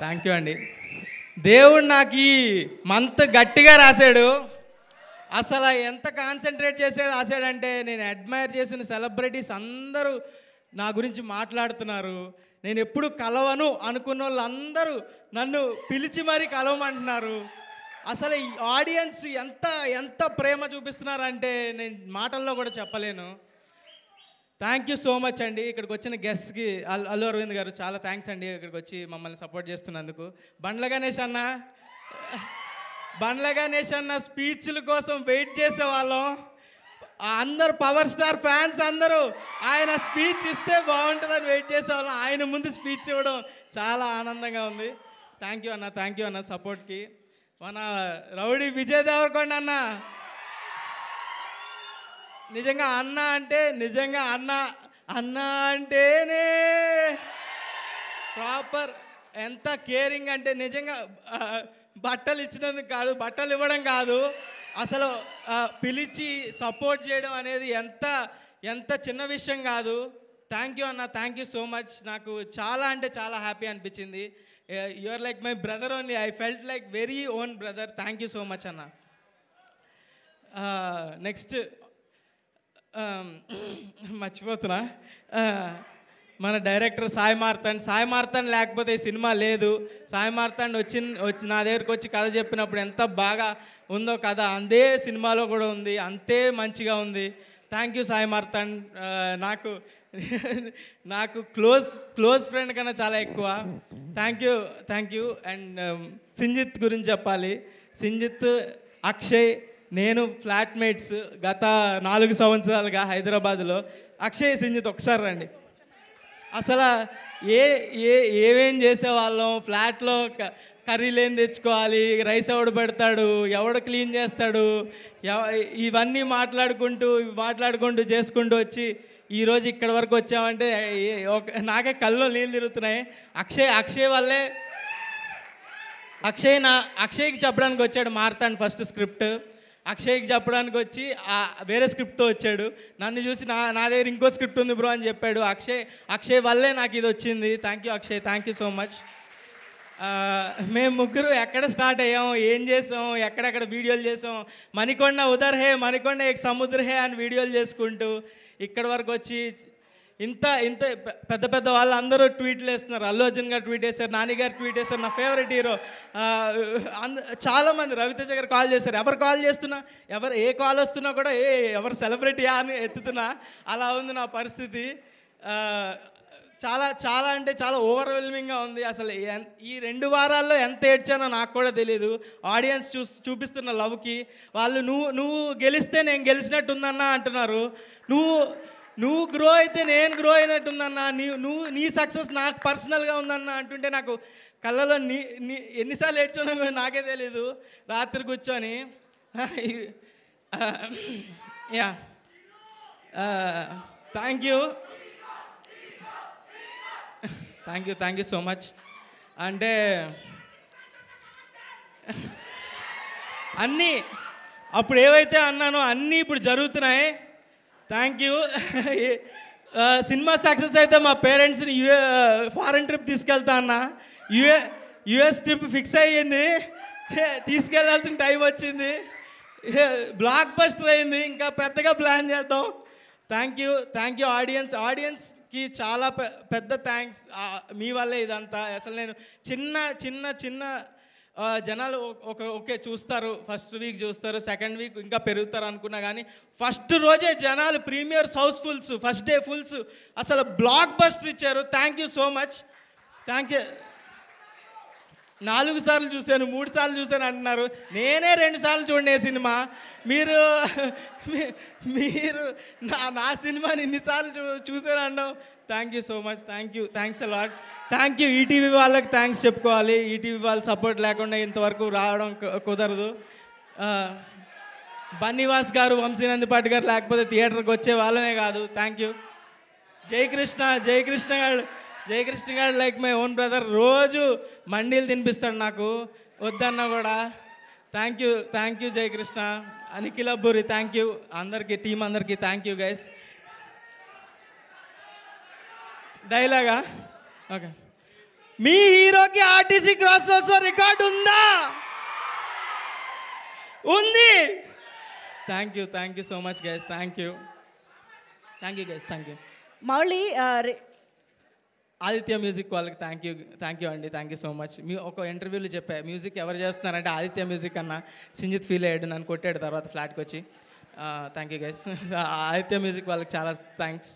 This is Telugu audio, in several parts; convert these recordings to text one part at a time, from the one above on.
థ్యాంక్ యూ అండి. దేవుడు నాకు ఈ మంత్ గట్టిగా రాశాడు. అసలు ఎంత కాన్సన్ట్రేట్ చేసి రాశాడంటే, నేను అడ్మైర్ చేసిన సెలబ్రిటీస్ అందరూ నా గురించి మాట్లాడుతున్నారు. నేను ఎప్పుడు కలవను అనుకున్న వాళ్ళందరూ నన్ను పిలిచి మరీ కలవమంటున్నారు. అసలు ఈ ఆడియన్స్ ఎంత ఎంత ప్రేమ చూపిస్తున్నారంటే నేను మాటల్లో కూడా చెప్పలేను. థ్యాంక్ యూ సో మచ్ అండి. ఇక్కడికి వచ్చిన గెస్ట్కి అల్లు అరవింద్ గారు చాలా థ్యాంక్స్ అండి, ఇక్కడికి వచ్చి మమ్మల్ని సపోర్ట్ చేస్తున్నందుకు. బండ్ల గణేష్ అన్న స్పీచ్ల కోసం వెయిట్ చేసేవాళ్ళం. అందరు పవర్ స్టార్ ఫ్యాన్స్ అందరూ ఆయన స్పీచ్ ఇస్తే బాగుంటుందని వెయిట్ చేసేవాళ్ళం. ఆయన ముందు స్పీచ్ ఇవ్వడం చాలా ఆనందంగా ఉంది. థ్యాంక్ యూ అన్న సపోర్ట్కి. మన రౌడీ విజయ్ దేవరకొండ అన్న నిజంగా అన్న అంటేనే ప్రాపర్. ఎంత కేరింగ్ అంటే నిజంగా బట్టలు ఇచ్చినందుకు కాదు, బట్టలు ఇవ్వడం కాదు, అసలు పిలిచి సపోర్ట్ చేయడం అనేది ఎంత చిన్న విషయం కాదు. థ్యాంక్ యూ అన్న, థ్యాంక్ యూ సో మచ్. నాకు చాలా అంటే చాలా హ్యాపీ అనిపించింది. You are like my brother only. I felt like very own brother. Thank you so much అన్న. నెక్స్ట్ మర్చిపోతున్నా, మన డైరెక్టర్ సాయి మార్తాండ్ లేకపోతే ఈ సినిమా లేదు. సాయి మార్తాండ్ వచ్చి నా దగ్గరికి వచ్చి కథ చెప్పినప్పుడు ఎంత బాగా ఉందో కథ, అంతే సినిమాలో కూడా ఉంది, అంతే మంచిగా ఉంది. Thank you Sai Martand. నాకు క్లోజ్ ఫ్రెండ్ కన్నా చాలా ఎక్కువ. Thank you. అండ్ సింజిత్ గురించి చెప్పాలి. సింజిత్, అక్షయ్, నేను ఫ్లాట్మేట్స్ గత 4 సంవత్సరాలుగా హైదరాబాద్లో. అక్షయ్, సింజిత్ ఒకసారి రండి. అసలు ఏమేం చేసేవాళ్ళం ఫ్లాట్లో. కర్రీలు ఏం తెచ్చుకోవాలి, రైస్ ఎవడు పెడతాడు, ఎవడు క్లీన్ చేస్తాడు, ఇవన్నీ మాట్లాడుకుంటూ చేసుకుంటూ వచ్చి ఈరోజు ఇక్కడి వరకు వచ్చామంటే నాకే కళ్ళు నీళ్ళు తిరుగుతున్నాయి. అక్షయ్ వల్లే. అక్షయ్కి చెప్పడానికి వచ్చాడు మార్తాండ్ ఫస్ట్ స్క్రిప్ట్. అక్షయ్కి చెప్పడానికి వచ్చి వేరే స్క్రిప్ట్తో వచ్చాడు. నన్ను చూసి నా దగ్గర ఇంకో స్క్రిప్ట్ ఉంది బ్రో అని చెప్పాడు. అక్షయ్ వల్లే నాకు ఇది వచ్చింది. Thank you Akshay, thank you so much. మేము ముగ్గురు ఎక్కడ స్టార్ట్ అయ్యాం, ఏం చేసాం, ఎక్కడెక్కడ వీడియోలు చేసాం, మణికొండ ఉదర్ హే, మణికొండ ఏక్ సముద్ర హే అని వీడియోలు చేసుకుంటూ ఇక్కడి వరకు వచ్చి ఇంత పెద్ద వాళ్ళు అందరూ ట్వీట్లు వేస్తున్నారు. అల్లు అర్జున్ గారు ట్వీట్ వేశారు, నాని గారు ట్వీట్ వేశారు, నా ఫేవరెట్ హీరో చాలామంది, రవితేజ గారు కాల్ చేశారు. ఎవరు కాల్ చేస్తున్నా, ఏ కాల్ వస్తున్నా కూడా ఎవరు సెలబ్రిటీయా అని ఎత్తుతున్నా. అలా ఉంది నా పరిస్థితి. చాలా అంటే చాలా ఓవర్వెల్మింగ్గా ఉంది. అసలు ఈ 2 వారాల్లో ఎంత ఏడ్చానో నాకు కూడా తెలీదు. ఆడియన్స్ చూపిస్తున్న లవ్కి వాళ్ళు నువ్వు గెలిస్తే నేను గెలిచినట్టుందన్నా అంటున్నారు. నువ్వు గ్రో అయితే నేను గ్రో అయినట్టుందన్నా, నీ సక్సెస్ నాకు పర్సనల్గా ఉందన్నా అంటుంటే నాకు కళ్ళలో ఎన్నిసార్లు ఏడ్చానో నాకే తెలీదు రాత్రి కూర్చొని. Yeah, thank you so much. అంటే అన్నీ అప్పుడు ఏవైతే అన్నానో అన్నీ ఇప్పుడు జరుగుతున్నాయి. Thank you. సినిమా సక్సెస్ అయితే మా పేరెంట్స్ని ఫారెన్ ట్రిప్ తీసుకెళ్తా అన్న. యుఎస్ ట్రిప్ ఫిక్స్ అయ్యింది, తీసుకెళ్లాల్సిన టైం వచ్చింది, బ్లాక్ బస్టర్ అయింది. ఇంకా పెద్దగా ప్లాన్ చేద్దాం. థ్యాంక్ యూ ఆడియన్స్కి చాలా పెద్ద థ్యాంక్స్. మీ వల్లే ఇదంతా. అసలు నేను చిన్న జనాలు ఓకే చూస్తారు, ఫస్ట్ వీక్ చూస్తారు, సెకండ్ వీక్ ఇంకా పెరుగుతారు అనుకున్నా కానీ ఫస్ట్ రోజే జనాలు premieres housefuls, first day fulls, అసలు బ్లాక్ బస్టర్ ఇచ్చారు. Thank you so much. Thank you. 4 సార్లు చూశాను, 3 సార్లు చూశాను అంటున్నారు. నేనే 2 సార్లు చూడండి సినిమా. మీరు నా సినిమాని ఇన్నిసార్లు చూశాను అన్నావు. Thank you so much. Thanks a lot. Thank you. ETV వాళ్ళకి థ్యాంక్స్ చెప్పుకోవాలి. ఈటీవీ వాళ్ళ సపోర్ట్ లేకుండా ఇంతవరకు రావడం కుదరదు. బన్నీవాస్ గారు, వంశీనందిపాటి గారు లేకపోతే థియేటర్కి వచ్చే వాళ్ళమే కాదు. Thank you. జయకృష్ణ గారు లైక్ మై ఓన్ బ్రదర్. రోజు మండీలు తినిపిస్తాడు నాకు వద్దన్నా కూడా. Thank you Jayakrishna. Anikhil Abburi thank you. అందరికీ, టీం అందరికీ థ్యాంక్ యూ గైస్. డైలాగా ఓకే. మీ హీరోకి ఆర్టీసీ క్రాస్ రోడ్స్లో రికార్డు ఉందా? ఉంది. Thank you so much guys. Thank you guys. Thank you. Mouli Aditya music వాళ్ళకి థ్యాంక్ యూ అండి. Thank you so much. మీ ఒక ఇంటర్వ్యూలో చెప్పా, మ్యూజిక్ ఎవరు చేస్తున్నారంటే ఆదిత్య మ్యూజిక్ అన్న. సింజిత్ ఫీల్ అయ్యాడు, నన్ను కొట్టాడు తర్వాత ఫ్లాట్కి వచ్చి. Thank you guys. Aditya music వాళ్ళకి చాలా thanks.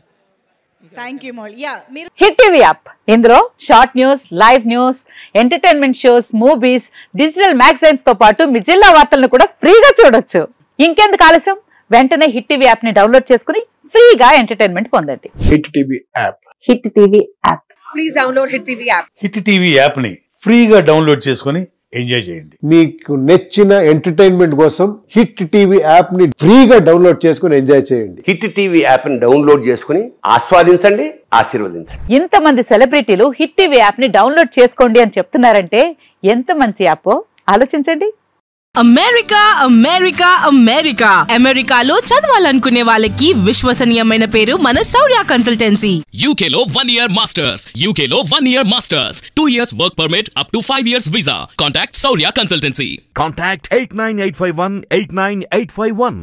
Thank you Mouli. Yeah, మీరు హిట్ టీవీ యాప్, ఇందులో short news, live news, entertainment shows, movies, digital magazines తో పాటు మీ జిల్లా వార్తలను కూడా ఫ్రీగా చూడొచ్చు. ఇంకెందుకు ఆలస్యం, వెంటనే హిట్ టీవీ యాప్ ని డౌన్లోడ్ చేసుకుని ఫ్రీగా ఎంటర్టైన్మెంట్ పొందండి. Hit TV app. Hit TV app. Please download hit TV app. Hit TV app ని ఫ్రీగా డౌన్లోడ్ చేసుకుని ఎంజాయ్ చేయండి. మీకు నచ్చిన ఎంటర్టైన్మెంట్ కోసం హిట్ టీవీ యాప్ ని ఫ్రీగా డౌన్లోడ్ చేసుకుని ఎంజాయ్ చేయండి. హిట్ టీవీ యాప్ ని డౌన్లోడ్ చేసుకుని ఆస్వాదించండి, ఆశీర్వదించండి. ఇంతమంది సెలబ్రిటీలు హిట్ టీవీ యాప్ ని డౌన్లోడ్ చేసుకోండి అని చెప్తున్నారంటే ఎంత మంచి యాప్ ఆలోచించండి. అమెరికాలో చదవాలనుకునే వాళ్ళకి విశ్వసనీయమైన పేరు మన శౌర్య కన్సల్టెన్సీ. UK లో 1 year masters, UK లో 1 year masters, 2 years work permit up to 5 years visa. Contact Saurya Consultancy. Contact 89851 89851.